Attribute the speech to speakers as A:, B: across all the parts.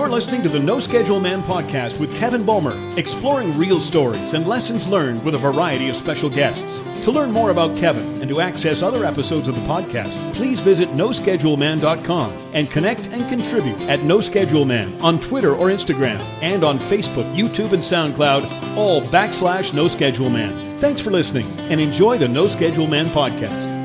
A: You're listening to the No Schedule Man podcast with Kevin Bulmer, exploring real stories and lessons learned with a variety of special guests. To learn more about Kevin and to access other episodes of the podcast, please visit noscheduleman.com and connect and contribute at No Schedule Man on Twitter or Instagram and on Facebook, YouTube, and SoundCloud, all /No Schedule Man. Thanks for listening and enjoy the No Schedule Man podcast.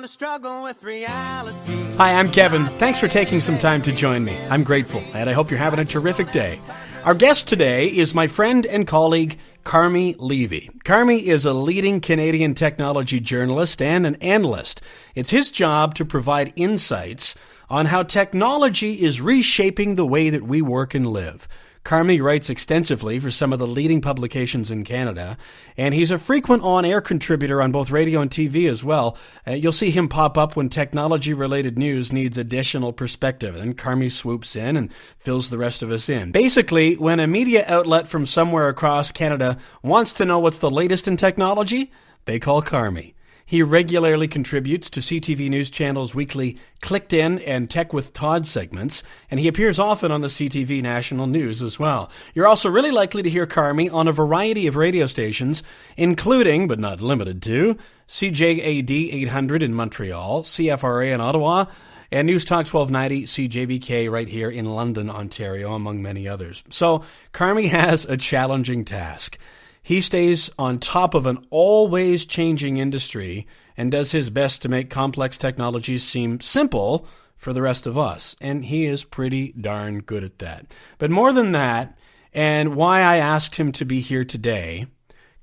B: Struggle with reality.
C: Hi, I'm Kevin. Thanks for taking some time to join me. I'm grateful, and I hope you're having a terrific day. Our guest today is my friend and colleague, Carmi Levy. Carmi is a leading Canadian technology journalist and an analyst. It's his job to provide insights on how technology is reshaping the way that we work and live. Carmi writes extensively for some of the leading publications in Canada, and he's a frequent on-air contributor on both radio and TV as well. You'll see him pop up when technology-related news needs additional perspective, and Carmi swoops in and fills the rest of us in. Basically, when a media outlet from somewhere across Canada wants to know what's the latest in technology, they call Carmi. He regularly contributes to CTV News Channel's weekly Clicked In and Tech with Todd segments, and he appears often on the CTV National News as well. You're also really likely to hear Carmi on a variety of radio stations, including, but not limited to, CJAD 800 in Montreal, CFRA in Ottawa, and News Talk 1290 CJBK right here in London, Ontario, among many others. So Carmi has a challenging task. He stays on top of an always changing industry and does his best to make complex technologies seem simple for the rest of us. And he is pretty darn good at that. But more than that, and why I asked him to be here today,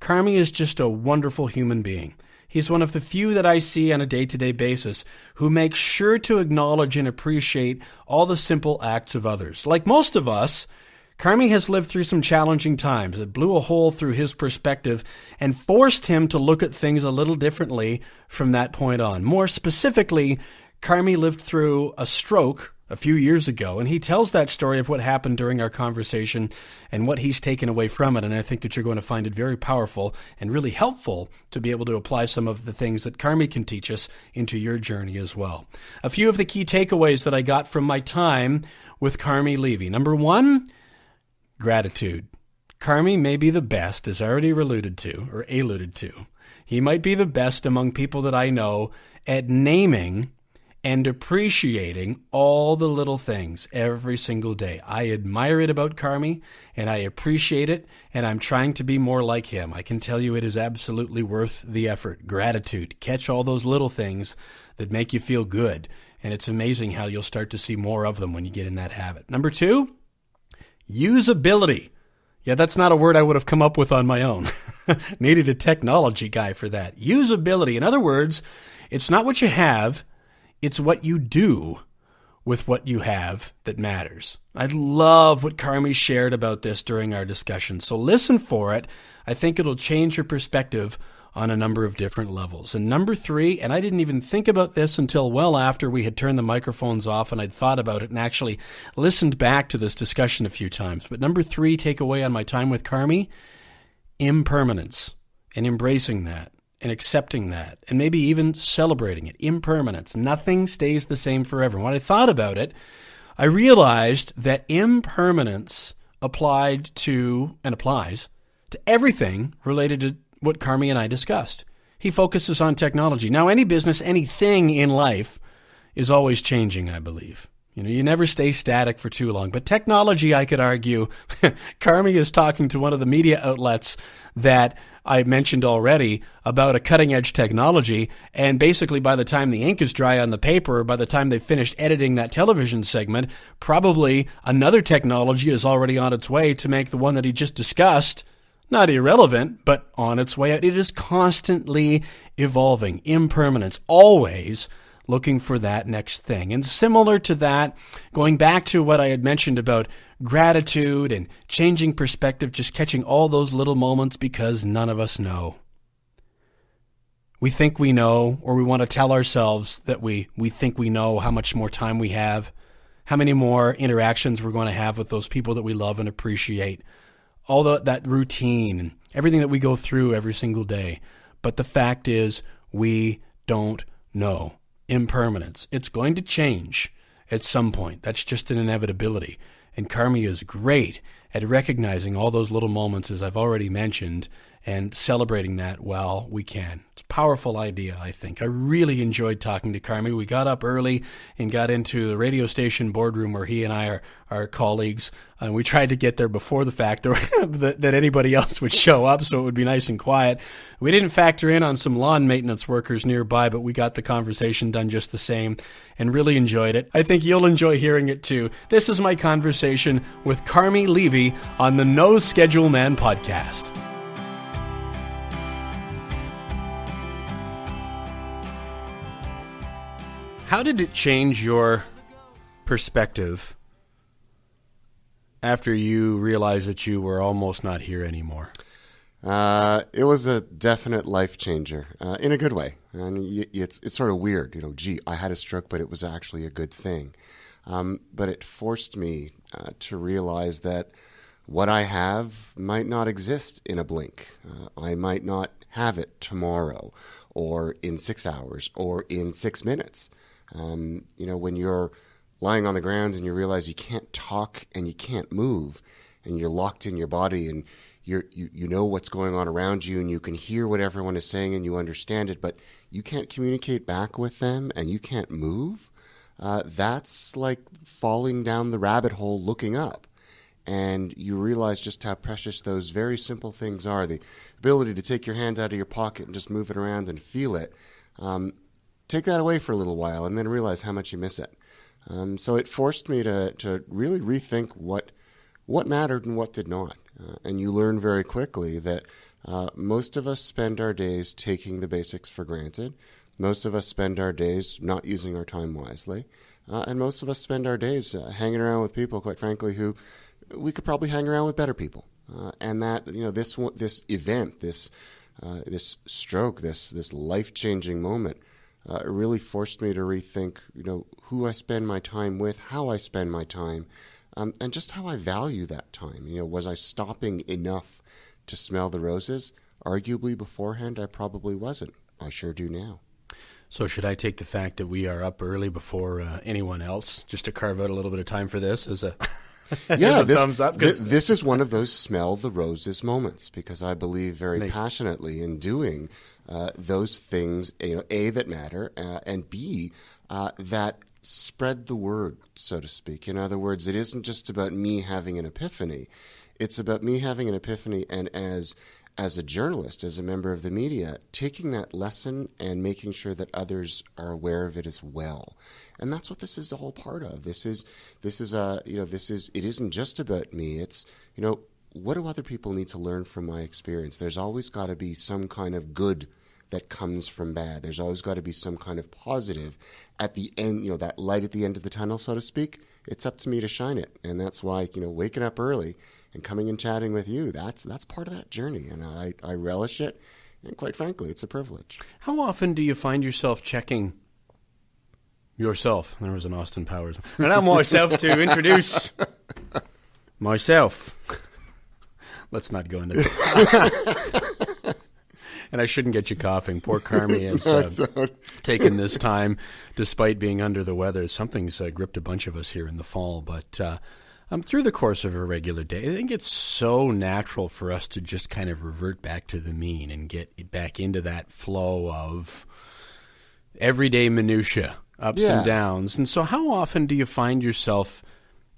C: Carmi is just a wonderful human being. He's one of the few that I see on a day-to-day basis who makes sure to acknowledge and appreciate all the simple acts of others. Like most of us, Carmi has lived through some challenging times that blew a hole through his perspective and forced him to look at things a little differently from that point on. More specifically, Carmi lived through a stroke a few years ago, and he tells that story of what happened during our conversation and what he's taken away from it, and I think that you're going to find it very powerful and really helpful to be able to apply some of the things that Carmi can teach us into your journey as well. A few of the key takeaways that I got from my time with Carmi Levy. Number one, gratitude. Carmi may be the best, as I already alluded to. He might be the best among people that I know at naming and appreciating all the little things every single day. I admire it about Carmi, and I appreciate it, and I'm trying to be more like him. I can tell you it is absolutely worth the effort. Gratitude. Catch all those little things that make you feel good, and it's amazing how you'll start to see more of them when you get in that habit. Number two, usability. Yeah, that's not a word I would have come up with on my own. Needed a technology guy for that. Usability. In other words, it's not what you have, it's what you do with what you have that matters. I love what Carmi shared about this during our discussion, so listen for it. I think it'll change your perspective on a number of different levels. And number three, and I didn't even think about this until well after we had turned the microphones off and I'd thought about it and actually listened back to this discussion a few times. But number three takeaway on my time with Carmi, impermanence, and embracing that and accepting that and maybe even celebrating it. Impermanence. Nothing stays the same forever. When I thought about it, I realized that impermanence applied to and applies to everything related to what Carmi and I discussed. He focuses on technology. Now, any business, anything in life is always changing, I believe. You never stay static for too long. But technology, I could argue, Carmi is talking to one of the media outlets that I mentioned already about a cutting-edge technology, and basically by the time the ink is dry on the paper, or by the time they've finished editing that television segment, probably another technology is already on its way to make the one that he just discussed not irrelevant, but on its way out. It is constantly evolving. Impermanence, always looking for that next thing. And similar to that, going back to what I had mentioned about gratitude and changing perspective, just catching all those little moments because none of us know. We think we know, or we want to tell ourselves that we think we know how much more time we have, how many more interactions we're going to have with those people that we love and appreciate. All that routine and everything that we go through every single day. But the fact is, we don't know. Impermanence. It's going to change. at some point. That's just an inevitability. And Carmi is great at recognizing all those little moments, as I've already mentioned, and celebrating that while we can. It's a powerful idea, I think. I really enjoyed talking to Carmi. We got up early and got into the radio station boardroom where he and I are colleagues. And we tried to get there before the fact that anybody else would show up, so it would be nice and quiet. We didn't factor in on some lawn maintenance workers nearby, but we got the conversation done just the same and really enjoyed it. I think you'll enjoy hearing it too. This is my conversation with Carmi Levy on the No Schedule Man podcast. How did it change your perspective after you realized that you were almost not here anymore?
D: It was a definite life changer, in a good way. And it's sort of weird, I had a stroke, but it was actually a good thing. But it forced me to realize that what I have might not exist in a blink. I might not have it tomorrow or in 6 hours or in 6 minutes. When you're lying on the ground and you realize you can't talk and you can't move and you're locked in your body and you know what's going on around you and you can hear what everyone is saying and you understand it, but you can't communicate back with them and you can't move, that's like falling down the rabbit hole looking up. And you realize just how precious those very simple things are. The ability to take your hand out of your pocket and just move it around and feel it. Take that away for a little while and then realize how much you miss it. So it forced me to really rethink what mattered and what did not. And you learn very quickly that most of us spend our days taking the basics for granted. Most of us spend our days not using our time wisely. And most of us spend our days hanging around with people, quite frankly, who we could probably hang around with better people. And that, this event, this stroke, this life-changing moment, it really forced me to rethink, who I spend my time with, how I spend my time, and just how I value that time. Was I stopping enough to smell the roses? Arguably beforehand, I probably wasn't. I sure do now.
C: So should I take the fact that we are up early before anyone else, just to carve out a little bit of time for this as a...
D: thumbs up. This is one of those smell the roses moments, because I believe very passionately in doing those things, A, that matter, and B, that spread the word, so to speak. In other words, it isn't just about me having an epiphany. It's about me having an epiphany and as a journalist, as a member of the media, taking that lesson and making sure that others are aware of it as well. And that's what this is all part of. It isn't just about me. It's, what do other people need to learn from my experience? There's always got to be some kind of good that comes from bad. There's always got to be some kind of positive at the end, that light at the end of the tunnel, so to speak. It's up to me to shine it. And that's why, waking up early and coming and chatting with you, that's part of that journey. And I relish it. And quite frankly, it's a privilege.
C: How often do you find yourself checking yourself? There was an Austin Powers. And I'm myself to introduce myself. Let's not go into that. And I shouldn't get you coughing. Poor Carmi has taken this time, despite being under the weather. Something's gripped a bunch of us here in the fall. But through the course of a regular day, I think it's so natural for us to just kind of revert back to the mean and get back into that flow of everyday minutia, ups and downs. And so how often do you find yourself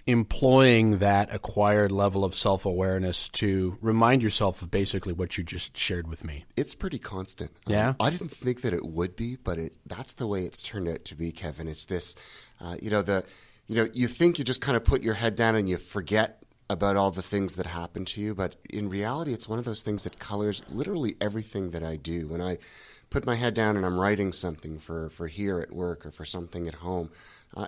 C: employing that acquired level of self-awareness to remind yourself of basically what you just shared with me?
D: It's pretty constant.
C: Yeah?
D: I didn't think that it would be, but that's the way it's turned out to be, Kevin. It's this, you think you just kind of put your head down and you forget about all the things that happen to you, but in reality, it's one of those things that colors literally everything that I do. When I put my head down and I'm writing something for here at work or for something at home,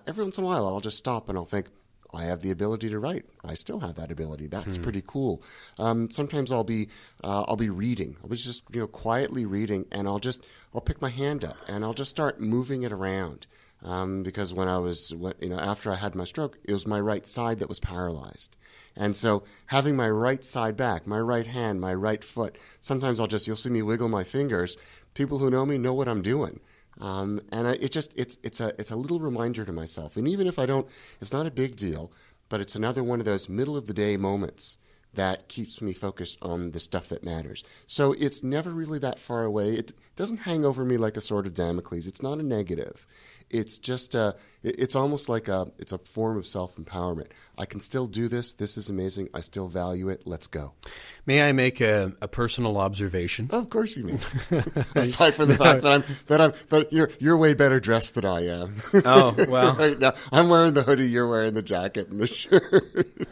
D: every once in a while I'll just stop and I'll think, I have the ability to write. I still have that ability. That's pretty cool. Sometimes I'll be reading. I'll be just quietly reading, and I'll pick my hand up and I'll just start moving it around. Because after I had my stroke, it was my right side that was paralyzed, and so having my right side back, my right hand, my right foot. Sometimes you'll see me wiggle my fingers. People who know me know what I'm doing. It's a little reminder to myself. And even if I don't, it's not a big deal, but it's another one of those middle of the day moments that keeps me focused on the stuff that matters. So it's never really that far away. It doesn't hang over me like a sword of Damocles. It's not a negative. It's just it's almost like it's a form of self-empowerment. I can still do this. This is amazing. I still value it. Let's go.
C: May I make a personal observation?
D: Of course you may. Aside from the fact that you're way better dressed than I am.
C: Oh, well.
D: Right now, I'm wearing the hoodie, you're wearing the jacket and the shirt.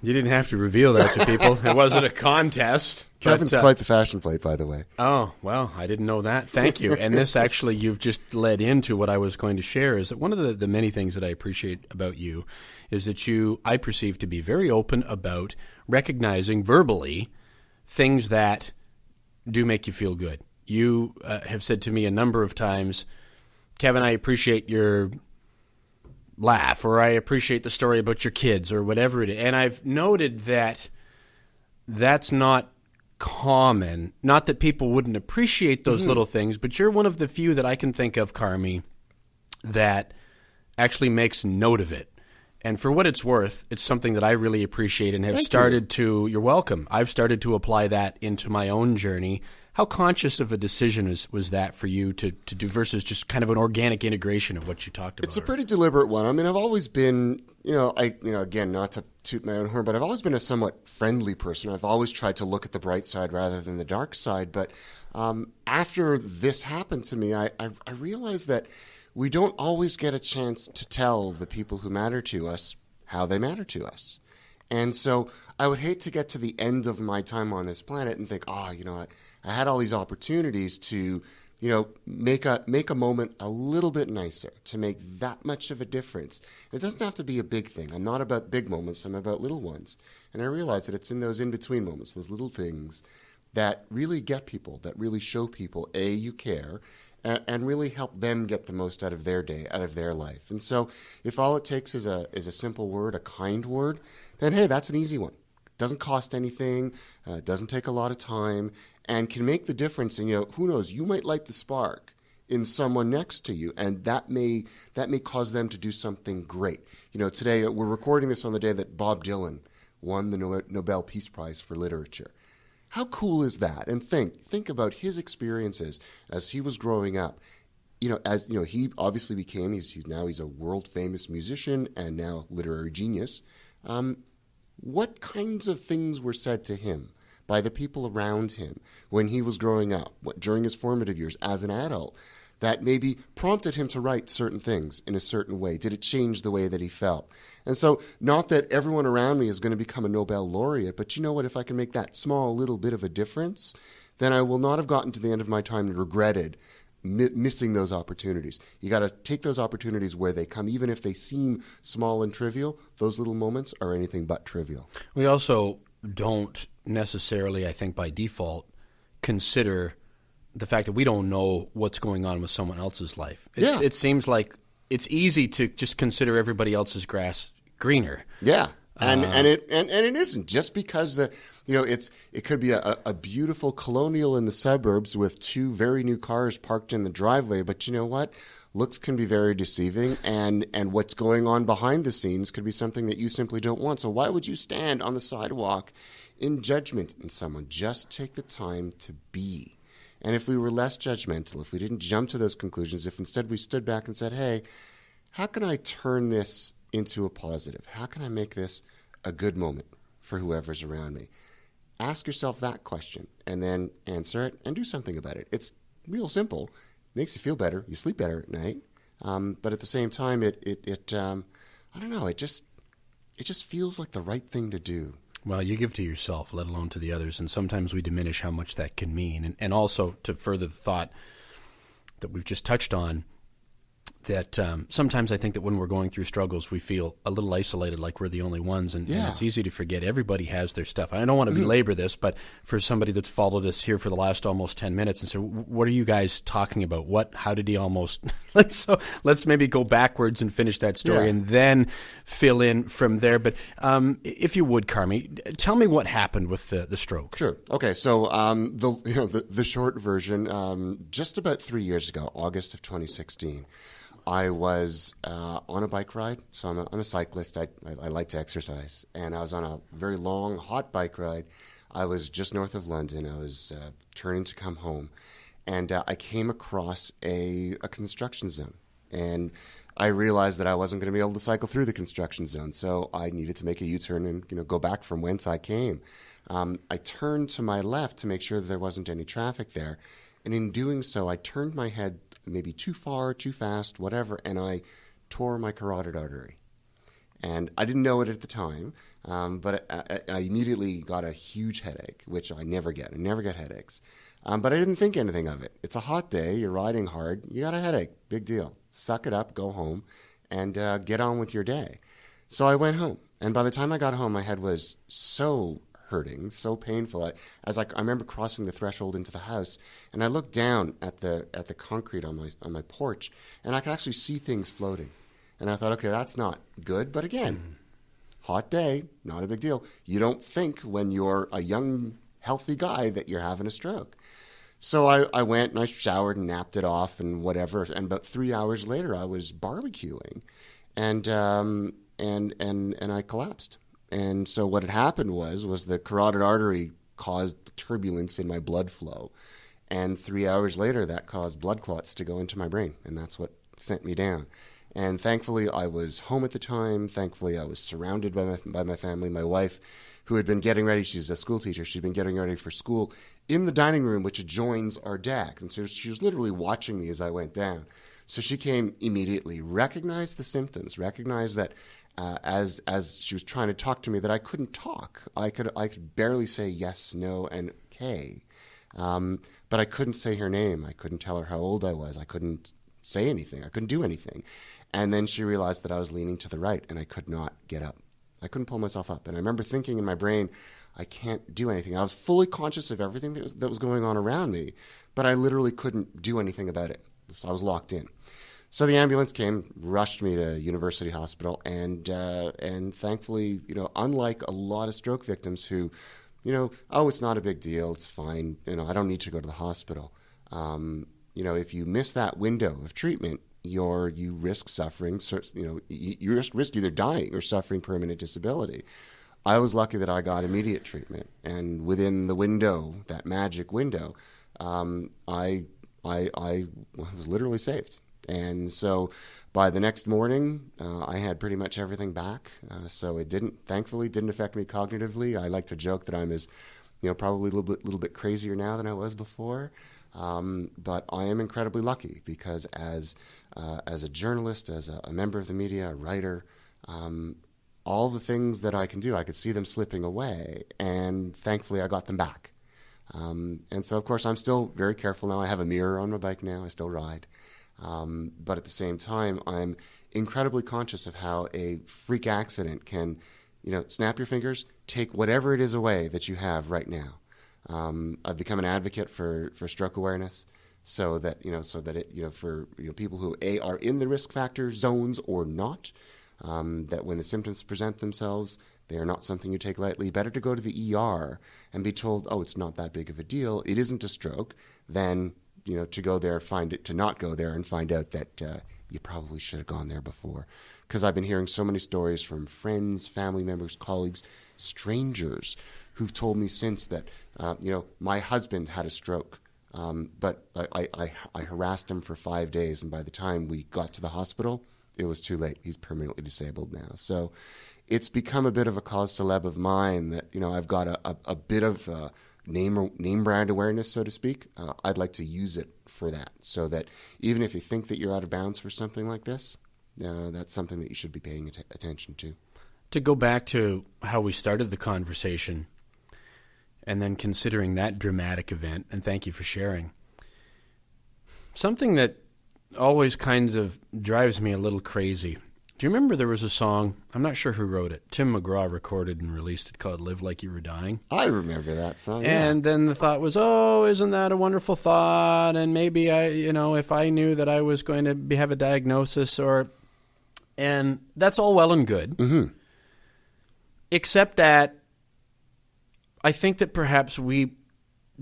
C: You didn't have to reveal that to people. It wasn't a contest.
D: Kevin's quite the fashion plate, by the way.
C: Oh, well, I didn't know that. Thank you. And this actually, you've just led into what I was going to share, is that one of the many things that I appreciate about you is that I perceive to be very open about recognizing verbally things that do make you feel good. You have said to me a number of times, Kevin, I appreciate your laugh, or I appreciate the story about your kids, or whatever it is. And I've noted that that's not common. Not that people wouldn't appreciate those little things, but you're one of the few that I can think of, Carmi, that actually makes note of it. And for what it's worth, it's something that I really appreciate and have started to, you're welcome, I've started to apply that into my own journey. How conscious of a decision was that for you to do versus just kind of an organic integration of what you talked about?
D: It's a pretty deliberate one. I mean, I've always been, again, not to toot my own horn, but I've always been a somewhat friendly person. I've always tried to look at the bright side rather than the dark side. But after this happened to me, I realized that we don't always get a chance to tell the people who matter to us how they matter to us. And so I would hate to get to the end of my time on this planet and think, you know what, I had all these opportunities to, make a moment a little bit nicer, to make that much of a difference. And it doesn't have to be a big thing. I'm not about big moments. I'm about little ones. And I realize that it's in those in-between moments, those little things that really get people, that really show people, A, you care, and really help them get the most out of their day, out of their life. And so if all it takes is a simple word, a kind word, then, hey, that's an easy one. Doesn't cost anything, doesn't take a lot of time, and can make the difference. And, who knows, you might light the spark in someone next to you, and that may cause them to do something great. Today we're recording this on the day that Bob Dylan won the Nobel Peace Prize for Literature. How cool is that? And think about his experiences as he was growing up. He obviously became, he's a world famous musician and now literary genius. What kinds of things were said to him by the people around him when he was growing up, during his formative years as an adult, that maybe prompted him to write certain things in a certain way? Did it change the way that he felt? And so, not that everyone around me is going to become a Nobel laureate, but you know what? If I can make that small little bit of a difference, then I will not have gotten to the end of my time and regretted missing those opportunities. You got to take those opportunities where they come, even if they seem small and trivial. Those little moments are anything but trivial.
C: We also don't necessarily, I think by default, consider the fact that we don't know what's going on with someone else's life. It seems like it's easy to just consider everybody else's grass greener.
D: Yeah. And it isn't just because it could be a beautiful colonial in the suburbs with two very new cars parked in the driveway, but you know what? Looks can be very deceiving, and what's going on behind the scenes could be something that you simply don't want. So why would you stand on the sidewalk in judgment in someone? Just take the time to be. And if we were less judgmental, if we didn't jump to those conclusions, if instead we stood back and said, hey, how can I turn this into a positive? How can I make this a good moment for whoever's around me? Ask yourself that question and then answer it and do something about it. It's real simple. It makes you feel better. You sleep better at night. But at the same time, I don't know, it just feels like the right thing to do.
C: Well, you give to yourself, let alone to the others, and sometimes we diminish how much that can mean. And also, to further the thought that we've just touched on, that sometimes I think that when we're going through struggles, we feel a little isolated, like we're the only ones, and it's easy to forget everybody has their stuff. I don't want to belabor this, but for somebody that's followed us here for the last almost 10 minutes and said, what are you guys talking about? How did he almost So let's maybe go backwards and finish that story and then fill in from there. But if you would, Carmi, tell me what happened with the stroke.
D: Sure. Okay. So the short version, just about 3 years ago, August of 2016, I was on a bike ride. So I'm a cyclist. I like to exercise. And I was on a very long, hot bike ride. I was just north of London. I was turning to come home. And I came across a construction zone. And I realized that I wasn't going to be able to cycle through the construction zone. So I needed to make a U-turn and go back from whence I came. I turned to my left to make sure that there wasn't any traffic there. And in doing so, I turned my head maybe too far, too fast, whatever, and I tore my carotid artery. And I didn't know it at the time, but I immediately got a huge headache, which I never get. I never get headaches. But I didn't think anything of it. It's a hot day. You're riding hard. You got a headache. Big deal. Suck it up, go home, and get on with your day. So I went home. And by the time I got home, my head was so hurting, so painful. I remember crossing the threshold into the house, and I looked down at the concrete on my porch, and I could actually see things floating. And I thought, okay, that's not good. But again, hot day, not a big deal. You don't think when you're a young, healthy guy that you're having a stroke. So I went and I showered and napped it off and whatever. And about 3 hours later, I was barbecuing, and I collapsed. And so what had happened was the carotid artery caused turbulence in my blood flow. And 3 hours later, that caused blood clots to go into my brain. And that's what sent me down. And thankfully, I was home at the time. Thankfully, I was surrounded by my family. My wife, who had been getting ready, she's a school teacher, she'd been getting ready for school in the dining room, which adjoins our deck. And so she was literally watching me as I went down. So she came immediately, recognized the symptoms, recognized that as she was trying to talk to me, that I couldn't talk. I could barely say yes, no, and okay. But I couldn't say her name. I couldn't tell her how old I was. I couldn't say anything. I couldn't do anything. And then she realized that I was leaning to the right, and I could not get up. I couldn't pull myself up. And I remember thinking in my brain, I can't do anything. I was fully conscious of everything that was going on around me, but I literally couldn't do anything about it. So I was locked in. So the ambulance came, rushed me to University Hospital, and thankfully, unlike a lot of stroke victims who, oh, it's not a big deal, it's fine, I don't need to go to the hospital. If you miss that window of treatment, you risk suffering. You risk either dying or suffering permanent disability. I was lucky that I got immediate treatment, and within the window, that magic window, I was literally saved. And so by the next morning, I had pretty much everything back. So it thankfully didn't affect me cognitively. I like to joke that I'm probably a little bit crazier now than I was before. But I am incredibly lucky because as a journalist, as a member of the media, a writer, all the things that I can do, I could see them slipping away, and thankfully I got them back. And so, of course, I'm still very careful now. I have a mirror on my bike now. I still ride. But at the same time, I'm incredibly conscious of how a freak accident can, snap your fingers, take whatever it is away that you have right now. I've become an advocate for stroke awareness, so that for people who are in the risk factor zones or not, that when the symptoms present themselves, they are not something you take lightly. Better to go to the ER and be told, oh, it's not that big of a deal, it isn't a stroke, than to go there, to not go there and find out that you probably should have gone there before. Because I've been hearing so many stories from friends, family members, colleagues, strangers who've told me since that, my husband had a stroke, but I harassed him for 5 days, and by the time we got to the hospital, it was too late. He's permanently disabled now. So it's become a bit of a cause célèbre of mine that, I've got a bit of name brand awareness, so to speak. I'd like to use it for that, so that even if you think that you're out of bounds for something like this, that's something that you should be paying attention to.
C: To go back to how we started the conversation, and then considering that dramatic event, and thank you for sharing, something that always kinds of drives me a little crazy Do you remember there was a song, I'm not sure who wrote it, Tim McGraw recorded and released it called Live Like You Were Dying?
D: I remember that song.
C: And then the thought was, oh, isn't that a wonderful thought? And maybe if I knew that I was going to have a diagnosis and that's all well and good.
D: Mm-hmm.
C: Except that I think that perhaps we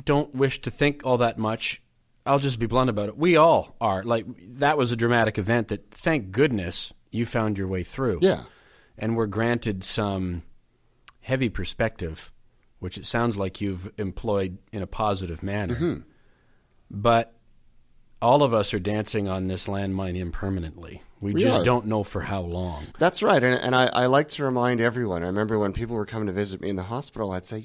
C: don't wish to think all that much. I'll just be blunt about it. We all are. Like, that was a dramatic event that, thank goodness, you found your way through.
D: Yeah.
C: And we're granted some heavy perspective, which it sounds like you've employed in a positive manner.
D: Mm-hmm.
C: But all of us are dancing on this landmine impermanently. We just don't know for how long.
D: That's right. And I like to remind everyone. I remember when people were coming to visit me in the hospital, I'd say,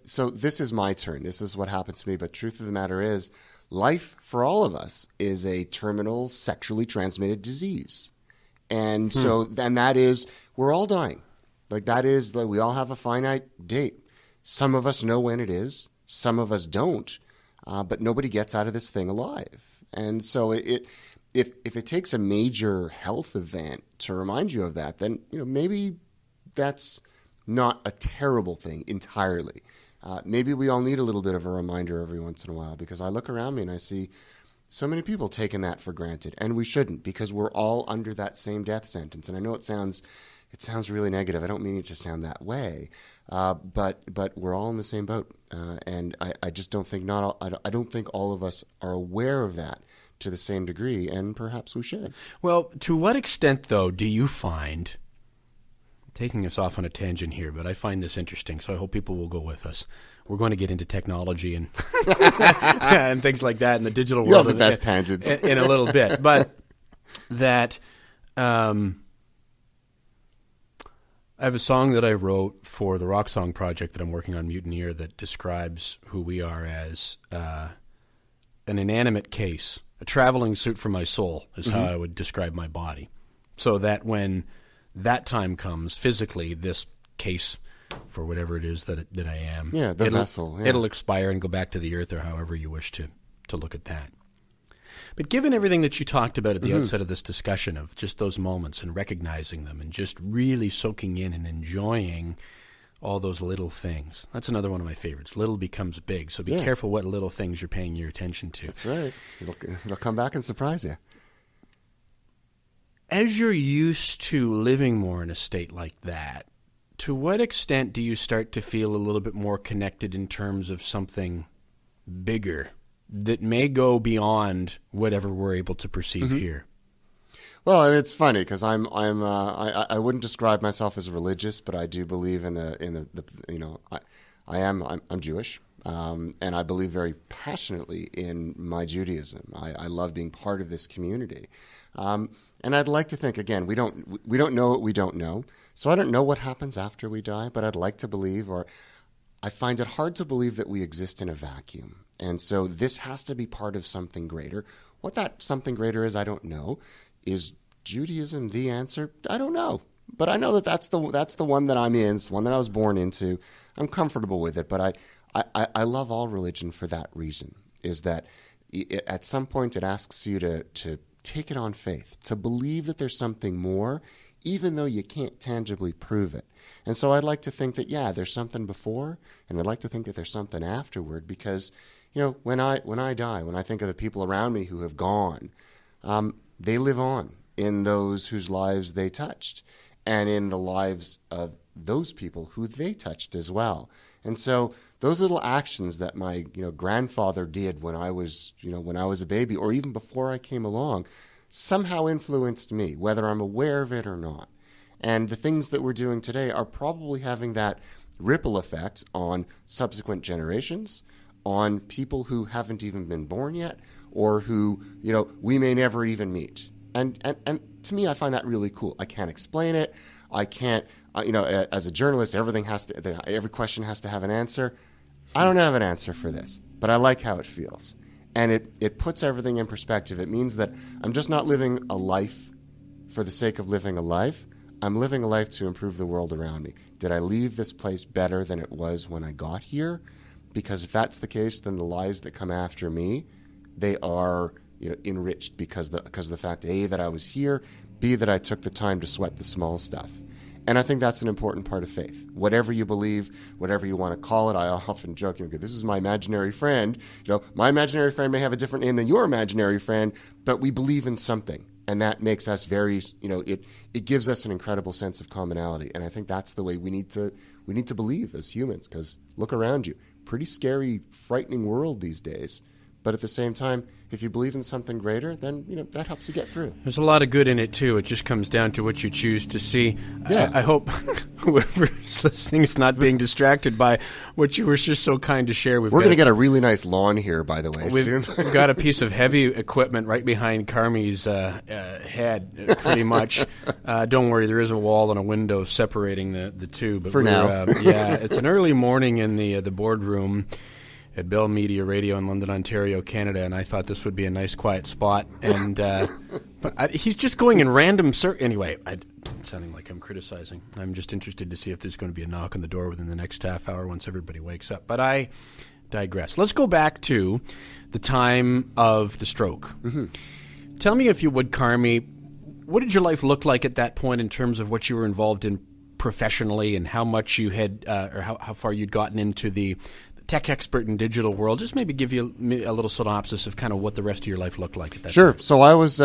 D: so this is my turn. This is what happened to me. But truth of the matter is, life for all of us is a terminal sexually transmitted disease. And and that is, we're all dying. Like, that is, we all have a finite date. Some of us know when it is. Some of us don't. But nobody gets out of this thing alive. And so if it takes a major health event to remind you of that, then maybe that's not a terrible thing entirely. Maybe we all need a little bit of a reminder every once in a while, because I look around me and I see so many people taking that for granted, and we shouldn't, because we're all under that same death sentence. And I know it sounds really negative. I don't mean it to sound that way, but we're all in the same boat, and I just don't think I don't think all of us are aware of that to the same degree, and perhaps we should.
C: Well, to what extent, though, do you find, taking us off on a tangent here, but I find this interesting, so I hope people will go with us. We're going to get into technology and and things like that in the digital world.
D: You have the best tangents.
C: In a little bit. But that I have a song that I wrote for the Rock Song project that I'm working on, Mutineer, that describes who we are as an inanimate case, a traveling suit for my soul is how I would describe my body. So that when that time comes, physically, this case for whatever it is that I am,
D: the vessel,
C: it'll expire and go back to the earth, or however you wish to look at that. But given everything that you talked about at the outset of this discussion, of just those moments and recognizing them and just really soaking in and enjoying all those little things. That's another one of my favorites. Little becomes big. So be careful what little things you're paying your attention to.
D: That's right. It'll come back and surprise you.
C: As you're used to living more in a state like that, to what extent do you start to feel a little bit more connected in terms of something bigger that may go beyond whatever we're able to perceive here?
D: Well, I mean, it's funny because I wouldn't describe myself as religious, but I do believe in I'm Jewish, and I believe very passionately in my Judaism. I love being part of this community, and I'd like to think, again, we don't know what we don't know, so I don't know what happens after we die, but I'd like to believe, or I find it hard to believe that we exist in a vacuum, and so this has to be part of something greater. What that something greater is, I don't know. Is Judaism the answer? I don't know. But I know that's the one that I'm in. It's the one that I was born into. I'm comfortable with it. But I love all religion for that reason, is that at some point it asks you to take it on faith, to believe that there's something more, even though you can't tangibly prove it. And so I'd like to think that, there's something before, and I'd like to think that there's something afterward, because, when I die, when I think of the people around me who have gone, they live on in those whose lives they touched, and in the lives of those people who they touched as well. And so those little actions that my grandfather did when I was a baby, or even before I came along, somehow influenced me, whether I'm aware of it or not. And the things that we're doing today are probably having that ripple effect on subsequent generations, on people who haven't even been born yet, or who, we may never even meet. And to me, I find that really cool. I can't explain it. I can't, as a journalist, every question has to have an answer. I don't have an answer for this, but I like how it feels. And it puts everything in perspective. It means that I'm just not living a life for the sake of living a life. I'm living a life to improve the world around me. Did I leave this place better than it was when I got here? Because if that's the case, then the lives that come after me, they are enriched because of the fact, A, that I was here, B, that I took the time to sweat the small stuff. And I think that's an important part of faith. Whatever you believe, whatever you want to call it, I often joke, this is my imaginary friend. My imaginary friend may have a different name than your imaginary friend, but we believe in something. And that makes us very, it gives us an incredible sense of commonality. And I think that's the way we need to believe as humans, because look around you. Pretty scary, frightening world these days. But at the same time, if you believe in something greater, then that helps you get through.
C: There's a lot of good in it, too. It just comes down to what you choose to see.
D: Yeah.
C: I hope whoever's listening is not being distracted by what you were just so kind to share.
D: We're going to get a really nice lawn here, by the way, soon.
C: We've got a piece of heavy equipment right behind Carmi's head, pretty much. Don't worry, there is a wall and a window separating the two. But
D: for now.
C: Yeah, it's an early morning in the boardroom at Bell Media Radio in London, Ontario, Canada, and I thought this would be a nice, quiet spot. And but he's just going in random Anyway, I'm sounding like I'm criticizing. I'm just interested to see if there's going to be a knock on the door within the next half hour once everybody wakes up. But I digress. Let's go back to the time of the stroke. Mm-hmm. Tell me, if you would, Carmi, what did your life look like at that point in terms of what you were involved in professionally, and how much you had, or how far you'd gotten into the tech expert in digital world? Just maybe give you a little synopsis of kind of what the rest of your life looked like at that
D: Sure.
C: time.
D: So I was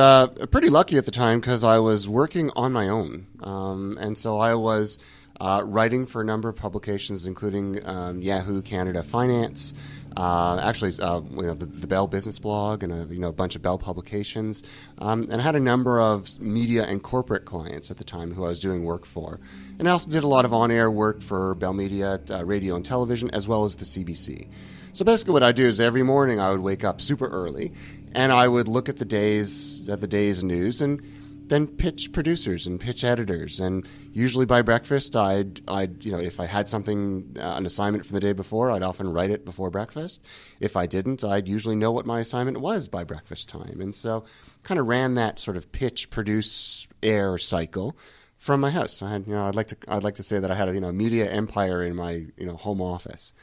D: pretty lucky at the time because I was working on my own. And so I was writing for a number of publications, including Yahoo Canada Finance, the Bell Business Blog, and a bunch of Bell publications, and I had a number of media and corporate clients at the time who I was doing work for. And I also did a lot of on-air work for Bell Media, radio and television, as well as the CBC. So basically what I do is every morning I would wake up super early, and I would look at the day's news and then pitch producers and pitch editors. And usually by breakfast, I'd if I had something, an assignment from the day before, I'd often write it before breakfast. If I didn't, I'd usually know what my assignment was by breakfast time. And so kind of ran that sort of pitch, produce, air cycle from my house. I had, I'd like to say that I had a media empire in my, home office,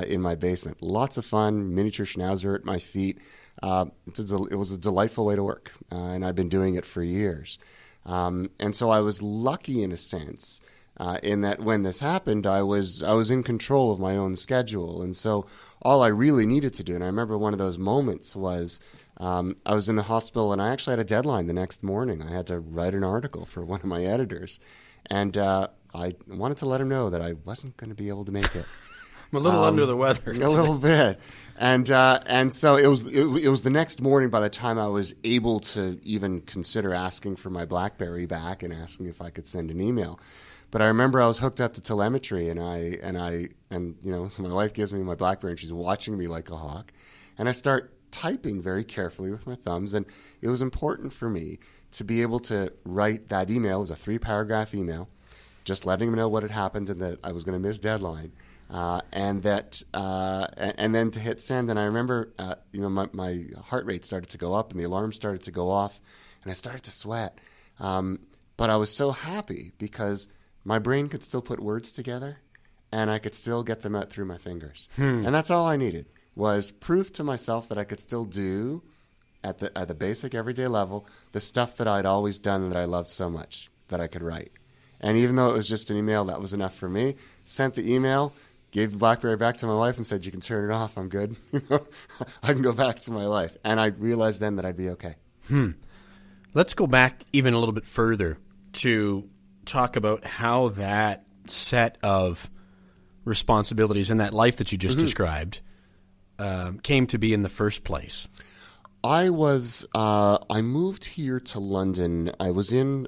D: in my basement. Lots of fun, miniature schnauzer at my feet. It was a delightful way to work, and I've been doing it for years. And so I was lucky in a sense, in that when this happened, I was in control of my own schedule. And so all I really needed to do, and I remember one of those moments was, I was in the hospital and I actually had a deadline the next morning. I had to write an article for one of my editors, and I wanted to let him know that I wasn't going to be able to make it.
C: I'm a little under the weather.
D: A little bit. And so it was the next morning by the time I was able to even consider asking for my BlackBerry back and asking if I could send an email. But I remember I was hooked up to telemetry, and so my wife gives me my BlackBerry and she's watching me like a hawk. And I start typing very carefully with my thumbs, and it was important for me to be able to write that email. It was a 3-paragraph email, just letting them know what had happened and that I was going to miss deadline. And then to hit send. And I remember, my heart rate started to go up and the alarm started to go off and I started to sweat. But I was so happy because my brain could still put words together and I could still get them out through my fingers. And that's all I needed, was proof to myself that I could still do at the basic everyday level the stuff that I'd always done that I loved so much that I could write. And even though it was just an email, that was enough for me. Sent the email, gave the BlackBerry back to my wife and said, "You can turn it off. I'm good. I can go back to my life." And I realized then that I'd be okay.
C: Let's go back even a little bit further to talk about how that set of responsibilities and that life that you just described came to be in the first place.
D: I moved here to London. I was in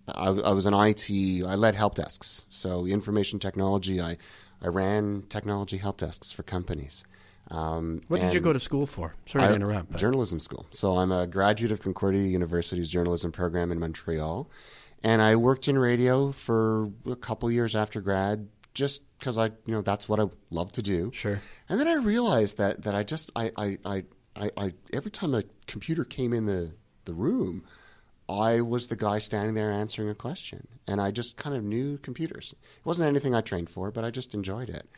D: I was in IT. I led help desks. So information technology, I ran technology help desks for companies.
C: What did you go to school for? Sorry to interrupt. But.
D: Journalism school. So I'm a graduate of Concordia University's journalism program in Montreal. And I worked in radio for a couple years after grad, just because that's what I love to do.
C: Sure.
D: And then I realized that I every time a computer came in the room, I was the guy standing there answering a question. And I just kind of knew computers. It wasn't anything I trained for, but I just enjoyed it.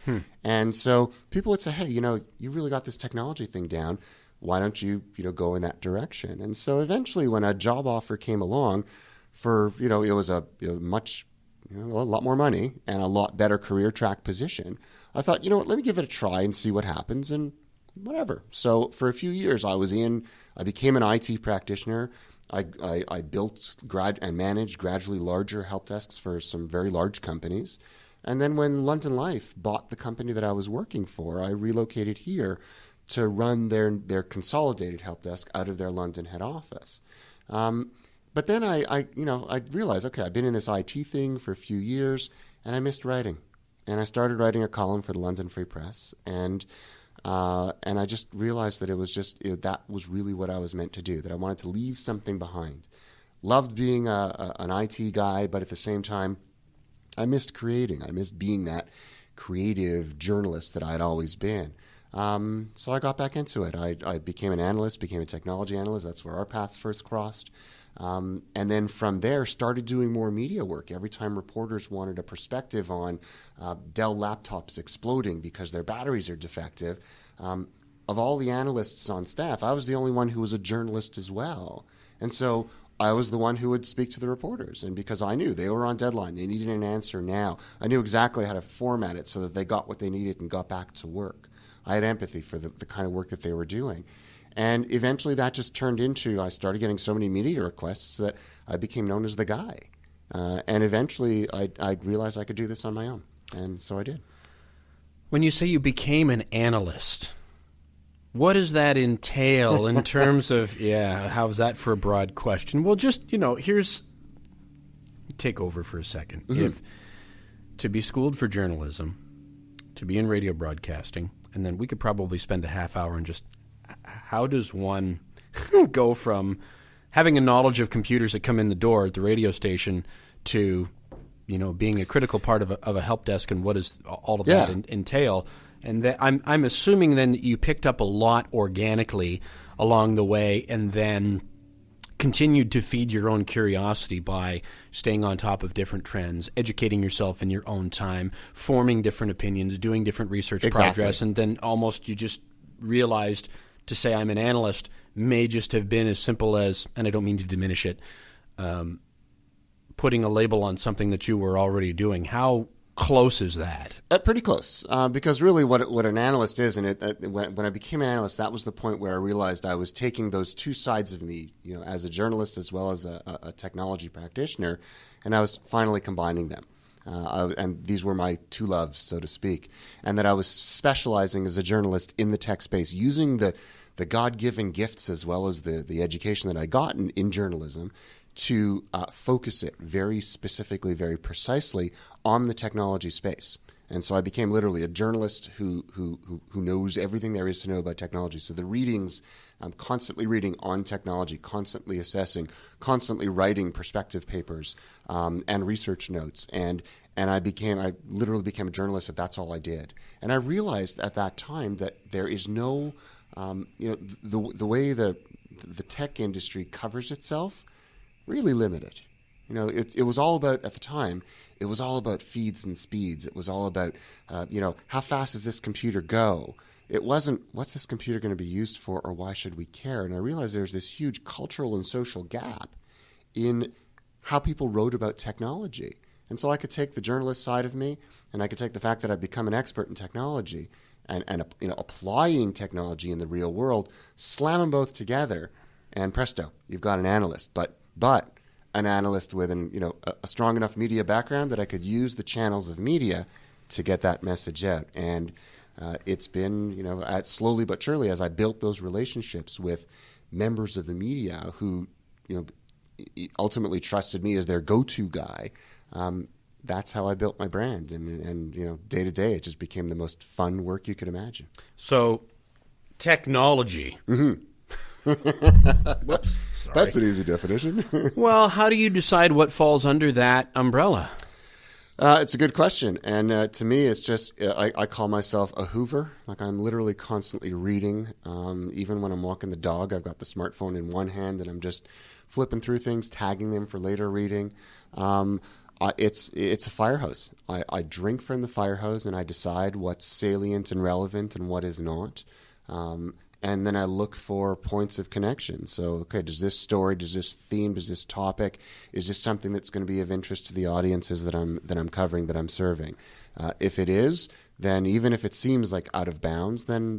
D: And so people would say, "Hey, you really got this technology thing down. why don't you, go in that direction? And so eventually when a job offer came along for, it was a much, a lot more money and a lot better career track position, I thought, let me give it a try and see what happens and whatever. So for a few years I became an IT practitioner. I built and managed gradually larger help desks for some very large companies. And then when London Life bought the company that I was working for, I relocated here to run their consolidated help desk out of their London head office. But then I realized, okay, I've been in this IT thing for a few years, and I missed writing. And I started writing a column for the London Free Press, and I just realized that it was that was really what I was meant to do, that I wanted to leave something behind. Loved being an IT guy, but at the same time, I missed creating. I missed being that creative journalist that I'd always been. So I got back into it. I became an analyst, became a technology analyst. That's where our paths first crossed. And then from there, started doing more media work. Every time reporters wanted a perspective on Dell laptops exploding because their batteries are defective, of all the analysts on staff, I was the only one who was a journalist as well. And so I was the one who would speak to the reporters. And because I knew they were on deadline, they needed an answer now, I knew exactly how to format it so that they got what they needed and got back to work. I had empathy for the kind of work that they were doing. And eventually that just turned into, I started getting so many media requests that I became known as the guy. And eventually I realized I could do this on my own. And so I did.
C: When you say you became an analyst, what does that entail in terms of, how's that for a broad question? Well, just, take over for a second.
D: Mm-hmm.
C: If to be schooled for journalism, to be in radio broadcasting, and then we could probably spend a half hour on just how does one go from having a knowledge of computers that come in the door at the radio station to, being a critical part of a help desk, and what does all of that entail? And I'm assuming then that you picked up a lot organically along the way, and then continued to feed your own curiosity by staying on top of different trends, educating yourself in your own time, forming different opinions, doing different research progress, and then almost you just realized to say I'm an analyst may just have been as simple as, and I don't mean to diminish it, putting a label on something that you were already doing. How close is that?
D: Pretty close, because really what an analyst is, and when I became an analyst, that was the point where I realized I was taking those two sides of me, as a journalist as well as a technology practitioner, and I was finally combining them. And these were my two loves, so to speak, and that I was specializing as a journalist in the tech space, using the God-given gifts as well as the education that I'd gotten in journalism to focus it very specifically, very precisely on the technology space. And so I became literally a journalist who knows everything there is to know about technology. So the readings, I'm constantly reading on technology, constantly assessing, constantly writing perspective papers and research notes. And I literally became a journalist, that's all I did. And I realized at that time that there is no, the way the tech industry covers itself, really limited. It was all about, at the time, it was all about feeds and speeds. It was all about, how fast does this computer go? It wasn't, what's this computer going to be used for, or why should we care? And I realized there's this huge cultural and social gap in how people wrote about technology. And so I could take the journalist side of me, and I could take the fact that I've become an expert in technology and applying technology in the real world, slam them both together, and presto, you've got an analyst. But an analyst with a strong enough media background that I could use the channels of media to get that message out. And it's been, slowly but surely, as I built those relationships with members of the media who, ultimately trusted me as their go-to guy, that's how I built my brand. And day to day, it just became the most fun work you could imagine.
C: So, technology.
D: Mm-hmm.
C: Whoops, sorry.
D: That's an easy definition.
C: Well, how do you decide what falls under that umbrella?
D: It's a good question. And to me, it's just, I call myself a Hoover. Like, I'm literally constantly reading. Even when I'm walking the dog, I've got the smartphone in one hand and I'm just flipping through things, tagging them for later reading. It's a fire hose. I drink from the fire hose and I decide what's salient and relevant and what is not. And then I look for points of connection. So, okay, does this story, does this theme, does this topic, is this something that's going to be of interest to the audiences that I'm covering, that I'm serving? If it is, then even if it seems like out of bounds, then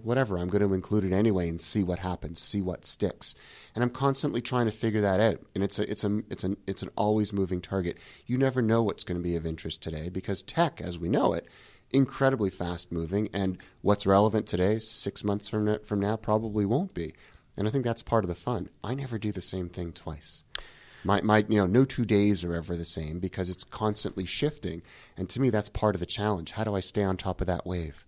D: whatever, I'm going to include it anyway and see what happens, see what sticks. And I'm constantly trying to figure that out. And it's an always moving target. You never know what's going to be of interest today, because tech, as we know it, incredibly fast moving, and what's relevant today 6 months from now probably won't be. And I think that's part of the fun. I never do the same thing twice. My no 2 days are ever the same, because it's constantly shifting. And to me, that's part of the challenge. How do I stay on top of that wave?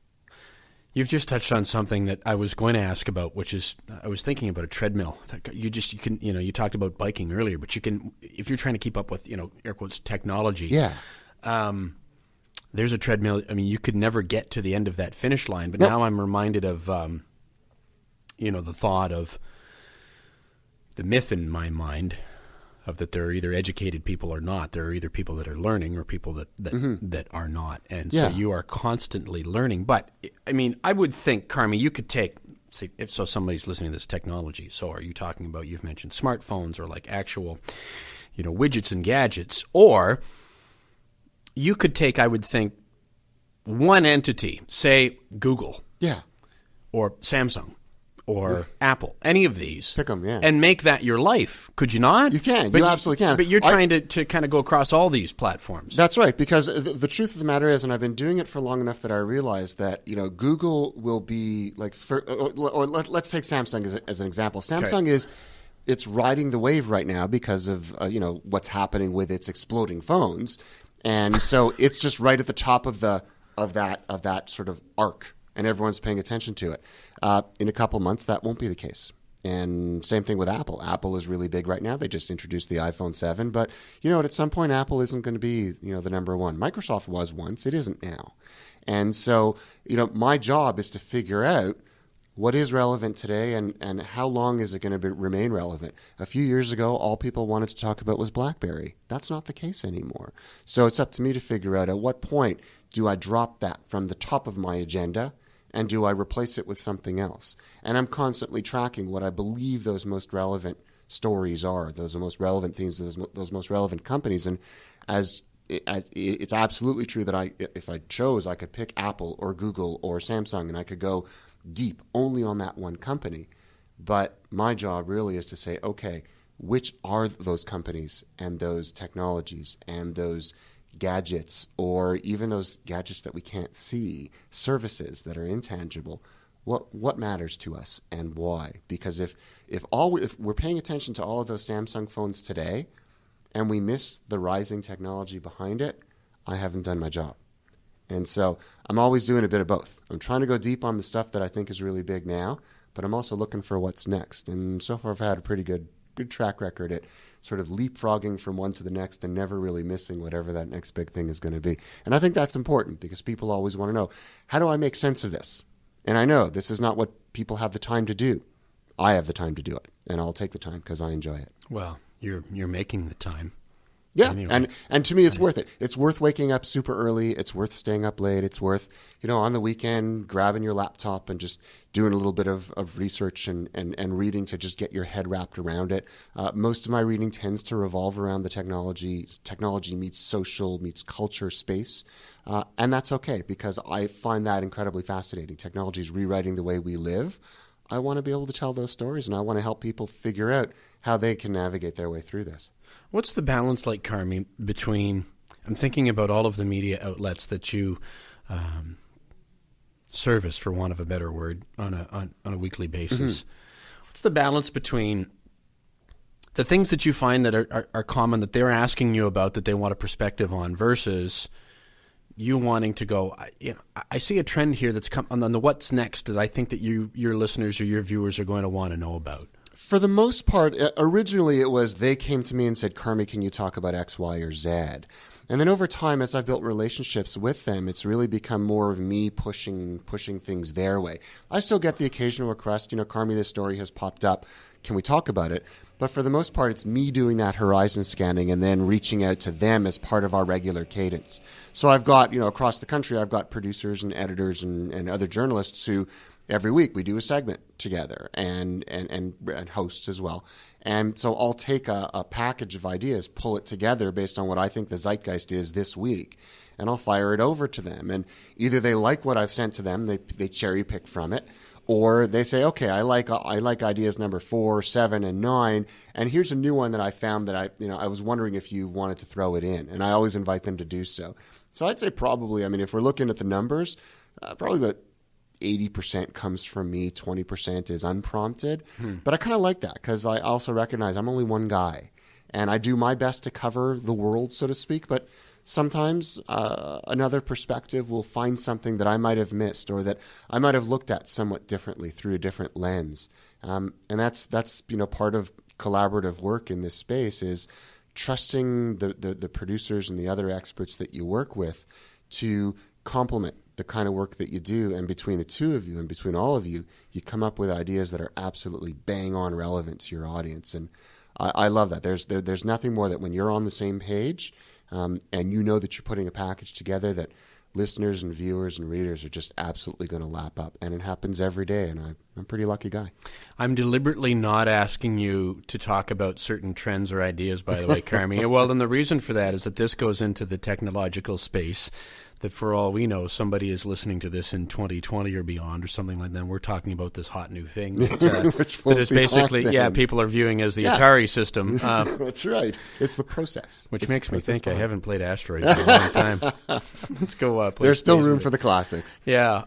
C: You've just touched on something that I was going to ask about, which is I was thinking about a treadmill. You talked about biking earlier, but you can, if you're trying to keep up with, air quotes, technology.
D: Yeah.
C: There's a treadmill. I mean, you could never get to the end of that finish line. But
D: Nope.
C: Now I'm reminded of, the thought of the myth in my mind of that there are either educated people or not. There are either people that are learning or people that are not. And so you are constantly learning. But, I mean, I would think, Carmi, you could take, say, if so somebody's listening to this technology. So are you talking about, you've mentioned smartphones or like actual, widgets and gadgets, or you could take, I would think, one entity, say Google, or Samsung, or Apple, any of these,
D: Pick 'em, yeah.
C: and make that your life. Could you not?
D: You can.
C: But
D: you absolutely can.
C: But you're trying to kind of go across all these platforms.
D: That's right, because the truth of the matter is, and I've been doing it for long enough that I realize that Google will be like, or let's take Samsung as an example. Samsung it's riding the wave right now because of what's happening with its exploding phones. And so it's just right at the top of that sort of arc, and everyone's paying attention to it. In a couple months, that won't be the case. And same thing with Apple. Apple is really big right now. They just introduced the iPhone 7, but at some point, Apple isn't going to be the number one. Microsoft was once; it isn't now. And so my job is to figure out what is relevant today, and how long is it going to remain relevant? A few years ago, all people wanted to talk about was BlackBerry. That's not the case anymore. So it's up to me to figure out at what point do I drop that from the top of my agenda, and do I replace it with something else? And I'm constantly tracking what I believe those most relevant stories are, those most relevant themes, those most relevant companies. And it's absolutely true that if I chose, I could pick Apple or Google or Samsung, and I could go deep only on that one company. But my job really is to say, okay, which are those companies and those technologies and those gadgets, or even those gadgets that we can't see, services that are intangible, what matters to us and why? Because if we're paying attention to all of those Samsung phones today and we miss the rising technology behind it, I haven't done my job. And so I'm always doing a bit of both. I'm trying to go deep on the stuff that I think is really big now, but I'm also looking for what's next. And so far I've had a pretty good track record at sort of leapfrogging from one to the next and never really missing whatever that next big thing is going to be. And I think that's important, because people always want to know, how do I make sense of this? And I know this is not what people have the time to do. I have the time to do it, and I'll take the time because I enjoy it.
C: Well, you're making the time.
D: Yeah,
C: anyway.
D: And to me, it's worth it. It's worth waking up super early. It's worth staying up late. It's worth, on the weekend, grabbing your laptop and just doing a little bit of research and reading to just get your head wrapped around it. Most of my reading tends to revolve around the technology meets social, meets culture space. And that's okay, because I find that incredibly fascinating. Technology is rewriting the way we live. I want to be able to tell those stories, and I want to help people figure out how they can navigate their way through this.
C: What's the balance like, Carmi, between, I'm thinking about all of the media outlets that you service, for want of a better word, on a weekly basis. Mm-hmm. What's the balance between the things that you find that are common, that they're asking you about, that they want a perspective on, versus you wanting to go, I see a trend here that's come on the what's next that I think that your listeners or your viewers are going to want to know about?
D: For the most part, originally it was they came to me and said, Carmi, can you talk about X, Y, or Z? And then over time, as I've built relationships with them, it's really become more of me pushing things their way. I still get the occasional request, Carmi, this story has popped up. Can we talk about it? But for the most part, it's me doing that horizon scanning and then reaching out to them as part of our regular cadence. So I've got, across the country, I've got producers and editors and other journalists who every week we do a segment together and hosts as well. And so I'll take a package of ideas, pull it together based on what I think the zeitgeist is this week, and I'll fire it over to them. And either they like what I've sent to them, they cherry pick from it, or they say, okay, I like ideas number 4, 7, and 9, and here's a new one that I found that I was wondering if you wanted to throw it in. And I always invite them to do so. So I'd say probably, if we're looking at the numbers, probably about 80% comes from me, 20% is unprompted. But I kind of like that because I also recognize I'm only one guy, and I do my best to cover the world, so to speak. But sometimes another perspective will find something that I might have missed or that I might have looked at somewhat differently through a different lens. And that's part of collaborative work in this space is trusting the producers and the other experts that you work with to complement the kind of work that you do, and between the two of you and between all of you, you come up with ideas that are absolutely bang on relevant to your audience. And I love that. There's nothing more that when you're on the same page and you know that you're putting a package together that listeners and viewers and readers are just absolutely going to lap up. And it happens every day, and I'm a pretty lucky guy.
C: I'm deliberately not asking you to talk about certain trends or ideas, by the way, Carmi. Well, and the reason for that is that this goes into the technological space, that for all we know, somebody is listening to this in 2020 or beyond or something like that. And we're talking about this hot new thing that is basically, people are viewing as the Atari system.
D: That's right. It's the process.
C: Which makes me think I haven't played Asteroids in a long time. Let's go play.
D: There's still room for the classics.
C: Yeah.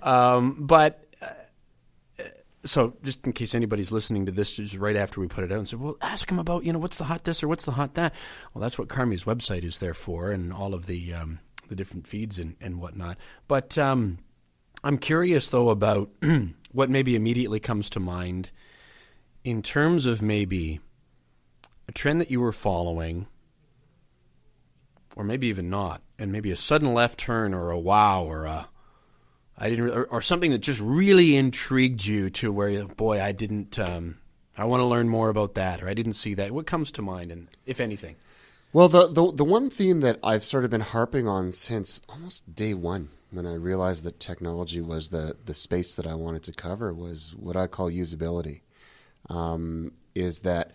C: So just in case anybody's listening to this just right after we put it out and say, well, ask them about, what's the hot this or what's the hot that? Well, that's what Carmi's website is there for, and all of the different feeds and whatnot. But I'm curious, though, about what maybe immediately comes to mind in terms of maybe a trend that you were following, or maybe even not, and maybe a sudden left turn or a wow or or something that just really intrigued you to where, boy, I want to learn more about that, or I didn't see that. What comes to mind, and if anything?
D: Well, the one theme that I've sort of been harping on since almost day one, when I realized that technology was the space that I wanted to cover, was what I call usability. Is that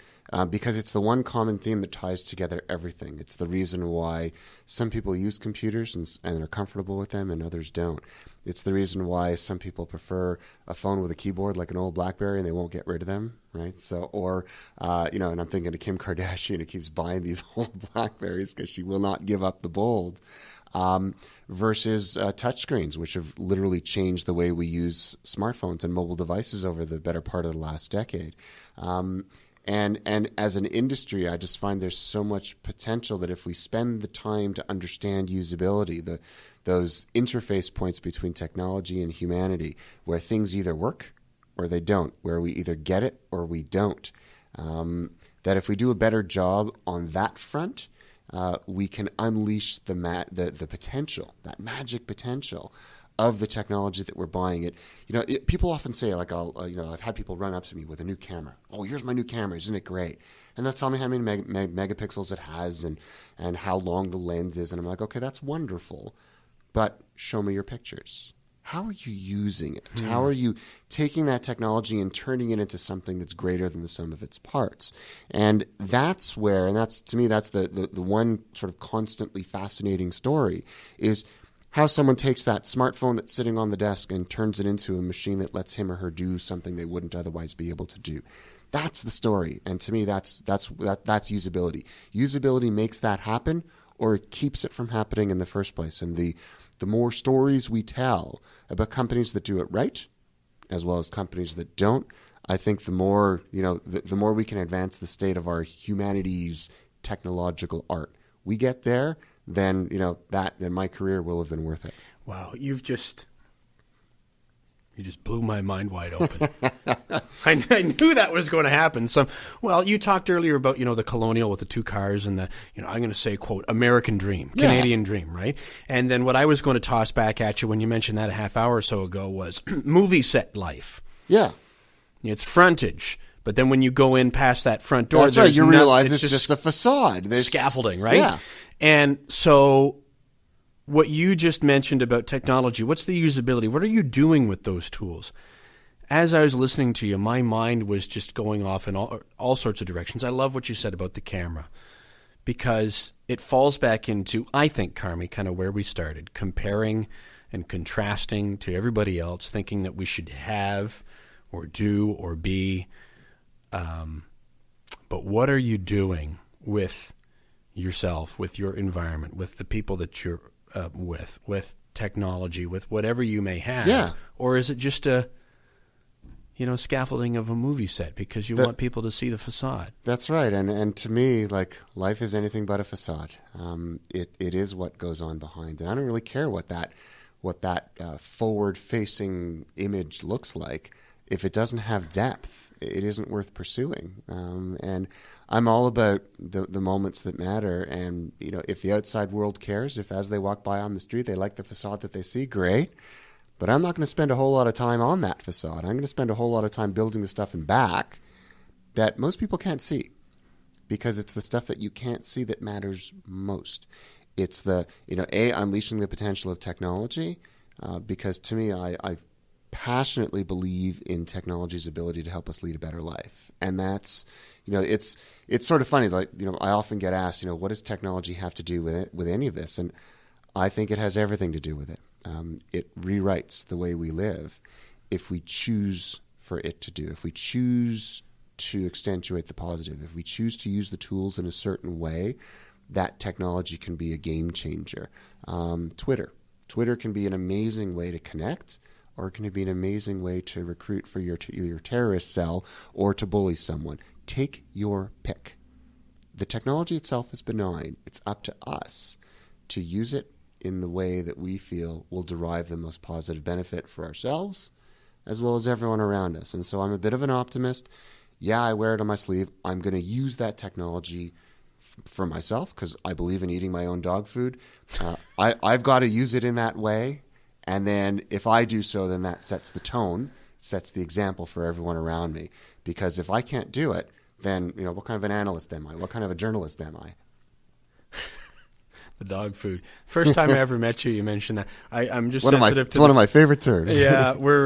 D: because it's the one common theme that ties together everything. It's the reason why some people use computers and are comfortable with them and others don't. It's the reason why some people prefer a phone with a keyboard like an old BlackBerry and they won't get rid of them, right? So, and I'm thinking of Kim Kardashian, who keeps buying these old BlackBerries because she will not give up the bold. Versus touchscreens, which have literally changed the way we use smartphones and mobile devices over the better part of the last decade. And as an industry, I just find there's so much potential that if we spend the time to understand usability, those interface points between technology and humanity, where things either work or they don't, where we either get it or we don't, that if we do a better job on that front, we can unleash the potential, that magic potential of the technology that we're buying. People often say, like, I've had people run up to me with a new camera. Oh, here's my new camera, isn't it great? And they'll tell me how many megapixels it has and how long the lens is. And I'm like, okay, that's wonderful, but show me your pictures. How are you using it? How are you taking that technology and turning it into something that's greater than the sum of its parts? And that's where, and that's, to me, that's the one sort of constantly fascinating story, is how someone takes that smartphone that's sitting on the desk and turns it into a machine that lets him or her do something they wouldn't otherwise be able to do. That's the story. And to me, that's usability. Usability makes that happen, or it keeps it from happening in the first place. And the more stories we tell about companies that do it right, as well as companies that don't, I think the more, the more we can advance the state of our humanity's technological art. We get there, then my career will have been worth it.
C: Wow, you just blew my mind wide open. I knew that was going to happen. You talked earlier about, the Colonial with the 2 cars and the, I'm going to say, quote, American dream, Canadian dream, right? And then what I was going to toss back at you when you mentioned that a half hour or so ago was movie set life.
D: Yeah.
C: It's frontage. But then when you go in past that front door,
D: that's right. You realize it's just a facade.
C: There's scaffolding, right?
D: Yeah.
C: And so what you just mentioned about technology, what's the usability? What are you doing with those tools? as I was listening to you, my mind was just going off in all sorts of directions. I love what you said about the camera, because it falls back into, I think, Carmi, kind of where we started, comparing and contrasting to everybody else, thinking that we should have or do or be. But what are you doing with yourself, with your environment, with the people that you're with technology, with whatever you may have?
D: Yeah.
C: Or is it just a scaffolding of a movie set because you want people to see the facade?
D: That's right. And to me, like, life is anything but a facade. It is what goes on behind. And I don't really care what that forward-facing image looks like. If it doesn't have depth, it isn't worth pursuing. And I'm all about the moments that matter. And, if the outside world cares, if as they walk by on the street they like the facade that they see, great. But I'm not going to spend a whole lot of time on that facade. I'm going to spend a whole lot of time building the stuff in back that most people can't see, because it's the stuff that you can't see that matters most. It's unleashing the potential of technology, because to me, I passionately believe in technology's ability to help us lead a better life. And that's, it's sort of funny. Like, I often get asked, what does technology have to do with any of this? And I think it has everything to do with it. It rewrites the way we live if we choose for it to do, if we choose to accentuate the positive, if we choose to use the tools in a certain way. That technology can be a game changer. Twitter can be an amazing way to connect, or it can be an amazing way to recruit for your terrorist cell or to bully someone. Take your pick. The technology itself is benign. It's up to us to use it in the way that we feel will derive the most positive benefit for ourselves as well as everyone around us. And so I'm a bit of an optimist. Yeah, I wear it on my sleeve. I'm going to use that technology for myself because I believe in eating my own dog food. I've got to use it in that way. And then if I do so, then that sets the tone, sets the example for everyone around me. Because if I can't do it, then what kind of an analyst am I? What kind of a journalist am I?
C: The dog food. First time I ever met you, you mentioned that. I'm just sensitive to.
D: It's one of my favorite terms.
C: Yeah, we're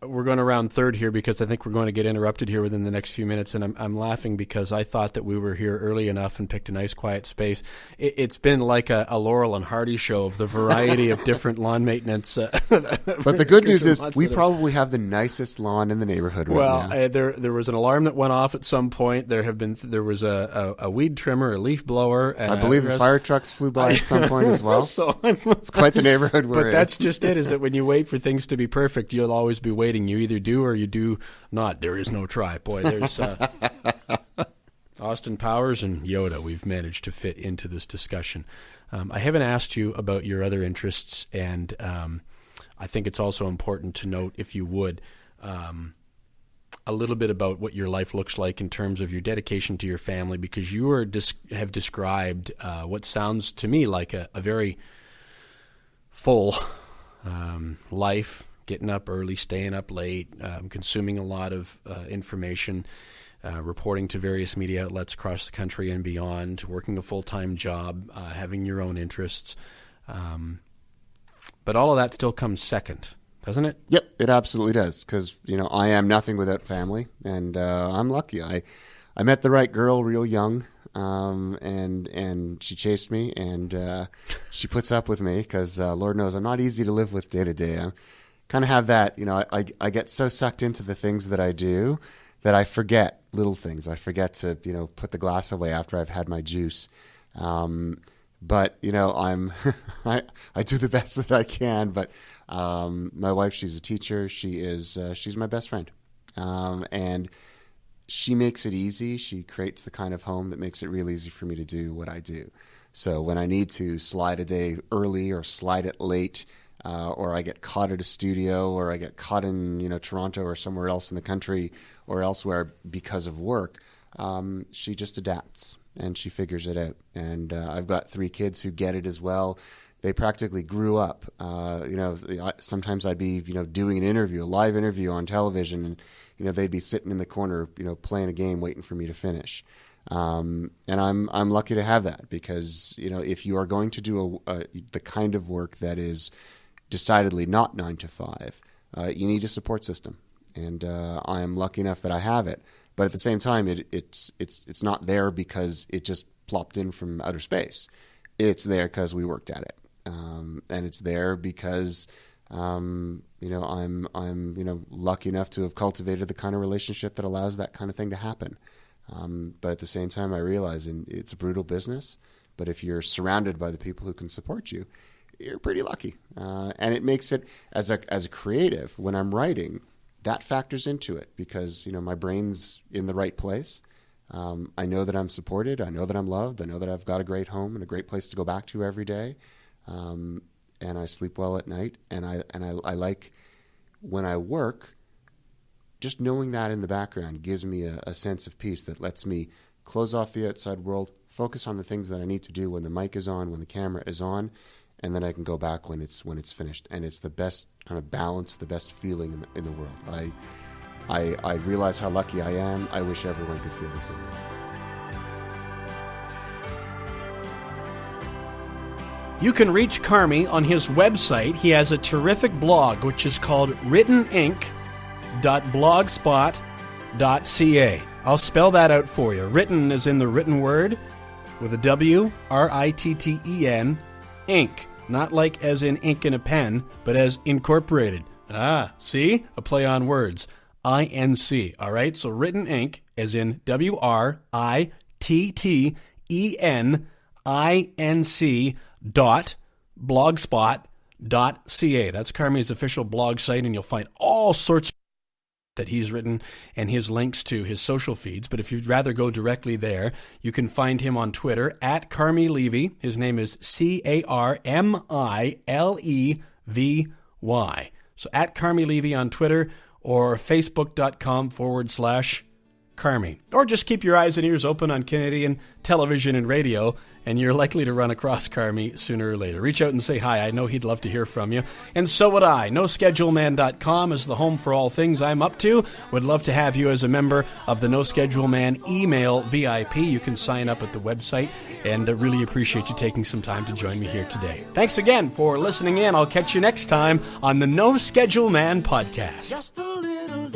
C: going around third here because I think we're going to get interrupted here within the next few minutes, and I'm laughing because I thought that we were here early enough and picked a nice quiet space. It's been like a Laurel and Hardy show of the variety of different lawn maintenance.
D: But the good news is we probably have the nicest lawn in the neighborhood right now.
C: There was an alarm that went off at some point. There was a weed trimmer, a leaf blower.
D: I believe the fire trucks flew by at some point as well. So it's quite the neighborhood we're in.
C: But that's just it, is that when you wait for things to be perfect, you'll always be waiting. You either do or you do not. There is no try. Boy, there's Austin Powers and Yoda we've managed to fit into this discussion. I haven't asked you about your other interests, and I think it's also important to note, if you would, a little bit about what your life looks like in terms of your dedication to your family, because you have described what sounds to me like a very full life, getting up early, staying up late, consuming a lot of information, reporting to various media outlets across the country and beyond, working a full-time job, having your own interests. But all of that still comes second, doesn't it?
D: Yep, it absolutely does, because I am nothing without family, and I'm lucky. I met the right girl real young, and she chased me, and she puts up with me because Lord knows I'm not easy to live with day to day. I kind of have that, I get so sucked into the things that I do that I forget little things. I forget to put the glass away after I've had my juice. But I'm I do the best that I can. But my wife, she's a teacher. She's my best friend, and she makes it easy. She creates the kind of home that makes it real easy for me to do what I do. So when I need to slide a day early or slide it late, or I get caught at a studio, or I get caught in Toronto or somewhere else in the country or elsewhere because of work, she just adapts and she figures it out. And I've got 3 kids who get it as well. They practically grew up. Sometimes I'd be doing a live interview on television, and they'd be sitting in the corner playing a game waiting for me to finish. And I'm lucky to have that, because if you are going to do the kind of work that is decidedly not 9 to 5, you need a support system. And I am lucky enough that I have it. But at the same time, it's not there because it just plopped in from outer space. It's there because we worked at it, and it's there because I'm lucky enough to have cultivated the kind of relationship that allows that kind of thing to happen. But at the same time, I realize it's a brutal business. But if you're surrounded by the people who can support you, you're pretty lucky. And it makes it as a creative when I'm writing. That factors into it because, my brain's in the right place. I know that I'm supported. I know that I'm loved. I know that I've got a great home and a great place to go back to every day. And I sleep well at night. And I like when I work, just knowing that in the background gives me a sense of peace that lets me close off the outside world, focus on the things that I need to do when the mic is on, when the camera is on, and then I can go back when it's finished. And it's the best kind of balance, the best feeling in the world. I realize how lucky I am. I wish everyone could feel the same.
C: You can reach Carmi on his website. He has a terrific blog, which is called writteninc.blogspot.ca. I'll spell that out for you. Written is in the written word with a W, R-I-T-T-E-N, ink. Not like as in ink in a pen, but as incorporated. See? A play on words. I-N-C. All right? So written ink as in W-R-I-T-T-E-N-I-N-C .blogspot.ca. That's Carmi's official blog site, and you'll find all sorts that he's written and his links to his social feeds. But if you'd rather go directly there, you can find him on Twitter at Carmi Levy. His name is Carmilevy. So at Carmi Levy on Twitter or facebook.com/Carmi. Or just keep your eyes and ears open on Canadian television and radio, and you're likely to run across Carmi sooner or later. Reach out and say hi. I know he'd love to hear from you. And so would I. NoScheduleMan.com is the home for all things I'm up to. Would love to have you as a member of the No Schedule Man email VIP. You can sign up at the website, and I really appreciate you taking some time to join me here today. Thanks again for listening in. I'll catch you next time on the No Schedule Man podcast.
B: Just a little